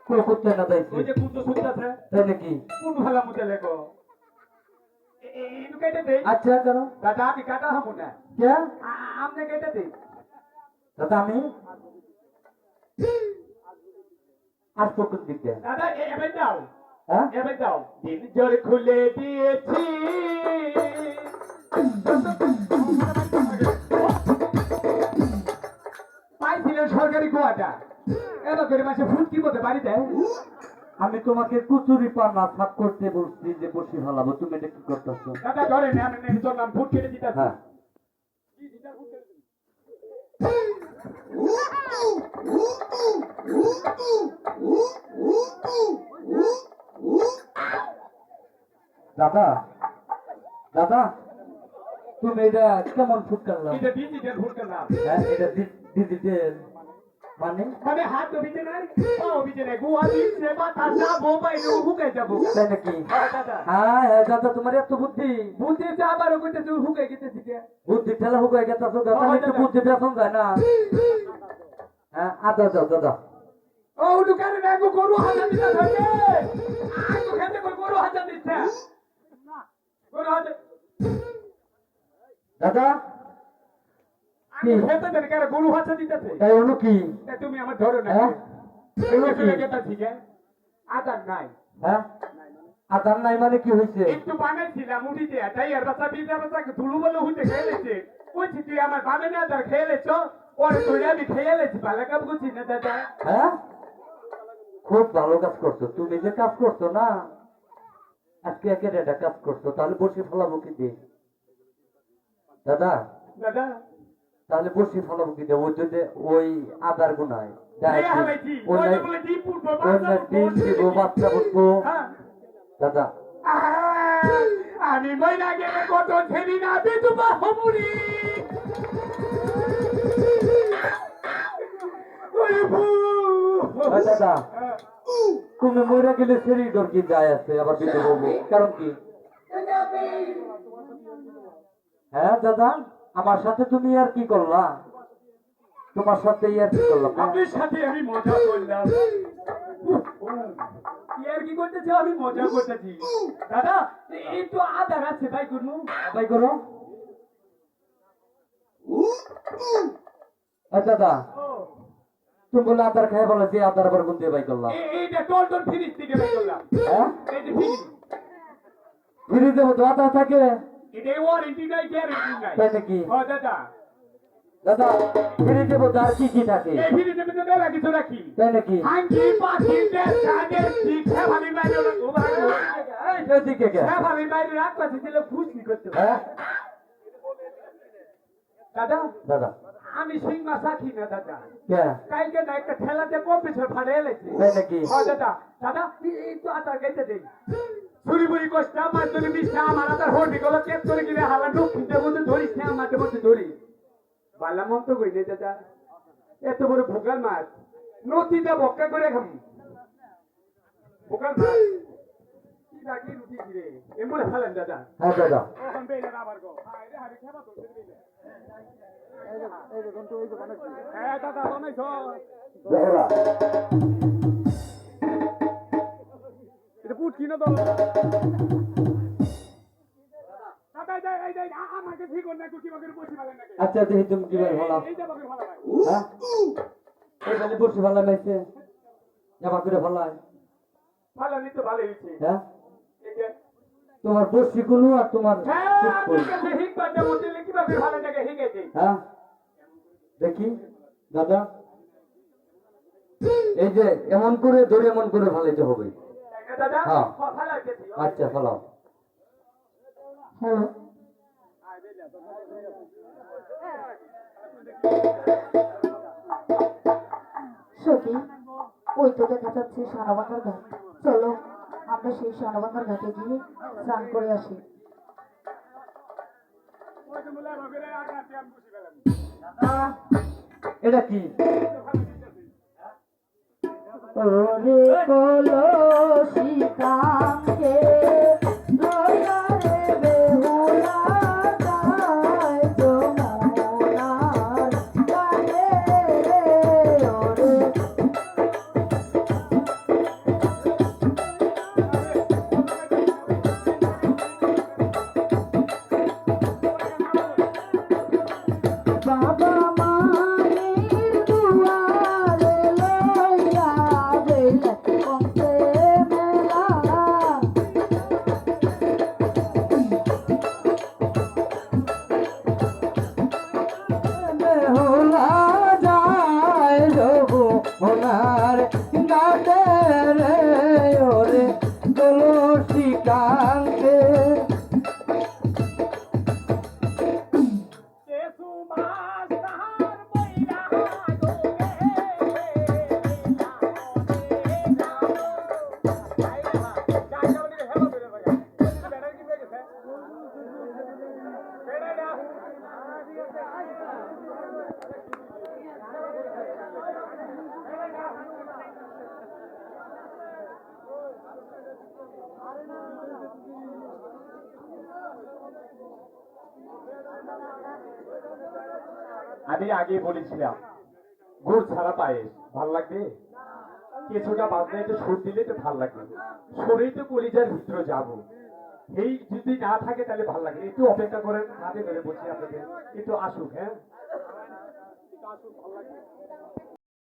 কই করতে না যাইছে ওই যে কুতো সুতাছে তাই নাকি কোন ভালা মুতে লেখো ইনু কেটে দেই আচ্ছা করো দাদা আমি কাটা হবো না কে আমনে কেটে দেই দাদা আমি আর পকত দিতে দাদা এবে দাও হ্যাঁ এবে দাও দিন জোর খুলে দিয়েছি পাইছিলেন সরকারি গোয়াটা এবার করে মাসে ফুট কি বলতে বাড়িতে আমি তোমাকে কুচুরি পানা সাফ করতে বলছি যে বসি ভালাবো তুমি এটা কি করতেছো দাদা ধরে নে আমি তোর নাম ফুট কেটে দিতেছি হ্যাঁ দাদা দাদা তুমি এটা কেমন ফুট করলাম এটা ডিজিটাল ফুট কেন হ্যাঁ এটা ডিজিটাল মানে মানে হাত তো বিতে নাই ও বিতে নাই গোয়া দিচ্ছে মাথা যাবো বাইরে হুকে যাবো তাই নাকি দাদা হ্যাঁ হ্যাঁ দাদা তোমার এত বুদ্ধি বুঝতে যে আবারও কইতে তুই হুকে গেছে দিকে বুদ্ধি ঠেলা হুক হয়ে গেছে দাদা একটু বুদ্ধি বেতন যায় না হ্যাঁ আদা দাও দাদা ও দোকানে না গরু হাজার দিতে থাকে আগে খেতে গরু হাজার দিচ্ছে গরু হাজার দাদা আমি খেতে দেন কারে গরু হাজার দিতেছে এই হলো কি তুমি আমার ধরো না হ্যাঁ এগুলো চলে গেছে ঠিক আছে আদার নাই হ্যাঁ আদার নাই মানে কি হয়েছে একটু বানাইছিলাম উঠিতে তাই আর বাচ্চা বিদ্যা বাচ্চাকে ধুলু বলে উঠে খেয়েছে কইছি তুই আমার বাবা না আদার খেয়েছ ওরে তুই আমি খেয়েছি ভালো কাম করছি না দাদা হ্যাঁ খুব ভালো কাজ করছো তুমি যে কাজ করছো না আজকে একের একটা কাজ করছো তাহলে বসে ফেলাবো কি দিয়ে দাদা দাদা তাহলে বসে ফেলাবো কি দিয়ে ওই যদি ওই আদার গুনায় ডিম দিব বাচ্চা বসবো দাদা আমি মহিলা গেলে কত ছেড়ি না বিধবা হমুরি দাদা তুমি মরে গেলে সেরি ডর কি যায় আছে আবার বিধবা হবো কারণ কি হ্যাঁ দাদা আমার সাথে তুমি আর কি করলা তোমার সাথে আর কি করলাম আপনার সাথে আমি মজা করলাম ইয়ার কি করতেছে আমি মজা করতেছি দাদা এই তো আদার আছে ভাই করবো ভাই করো দাদা তুমি বলে আদার খাই বলে যে আদার আবার গুন দিয়ে বাই করলাম এইটা টল ফিনিশ থেকে বাই করলাম হ্যাঁ এই যে ফিনিশ ফিরে দেবো তো আদা থাকে এটা ওয়ারেন্টি নাই গ্যারান্টি নাই তাই নাকি ও দাদা দাদা ফিরে দেবো তো আর কি কি থাকে এই ফিনিশে মধ্যে মেলা কিছু রাখি তাই নাকি হাঙ্কি পাখি কাদের শিক্ষা ভাবি বাইরে এই এদিকে কে হ্যাঁ ভাবি বাইরে রাখতে দিলে খুশি করতে হ্যাঁ দাদা দাদা আমি সিং মাছ রাখি না দাদা কে কালকে না একটা ঠেলাতে কম্পিউটার ফাড়ে এলেছে তাই নাকি ও দাদা দাদা এই তো আটা গেতে দেই ছুরি বুড়ি কষ্ট আমার জন্য মিশা আমার আদার হোটি গুলো কেপ করে গিয়ে হালা দক্ষিণের মধ্যে ধরিস না আমাদের মধ্যে ধরি বালা মন্ত কই নে দাদা এত বড় ভোগাল মাছ নদীতে বক্কা করে খাম ভোগাল মাছ কি বাকি রুটি দিরে এমন ফেলেন দাদা হ্যাঁ দাদা ওখান বেলে আবার গো হাইরে হারি খাবা তো হ্যাঁ দাদা বানাইছ দেহরা এটা পুট কিনে দাও দাদা এই আমাকে ঠিক না কি বাকি বসি ভালো নাকি আচ্ছা দেখি তুমি কি ভালো এই বাকি ভালো ভাই হ্যাঁ এই খালি বসে ভালো লাগছে জামা করে ভালো ভালো নিতে ভালো হইছে হ্যাঁ এই যে তোমার বসি গুলো আর তোমার হ্যাঁ আমি কাছে হিক বাজে মতে কি বাকি ভালো লাগে হিকেছে হ্যাঁ দেখি দাদা এই যে এমন করে ধরে এমন করে ভালাইতে হবে দাদা হ্যাঁ। ভালো লাগছে আচ্ছা ফলাও হ্যাঁ সখী ওই তো দেখা যাচ্ছে সানাবাঙ্গার ঘাট চলো আমরা সেই সানাবাঙ্গার ঘাটে গিয়ে স্নান করে আসি এটা কি ওরে কলসি কাঙ্গে লয়া রে বেহুলা যায় যমুনার গানে ওরে আমার গাতে রে ওরে তুলসী কাঙ্কে আমি আগে বলেছিলাম গুড় ছাড়া পায়েস ভাল লাগবে, কিছুটা বাজলে একটু সুর দিলে তো ভাল লাগবে, সুরেই তো কলিজার ভিতরে যাব। এই যদি না থাকে তাহলে ভাল লাগে। একটু অপেক্ষা করেন, হাতে ধরে বলছি আপনাদের একটু আসুক। হ্যাঁ, একটু আসুক, ভাল লাগবে।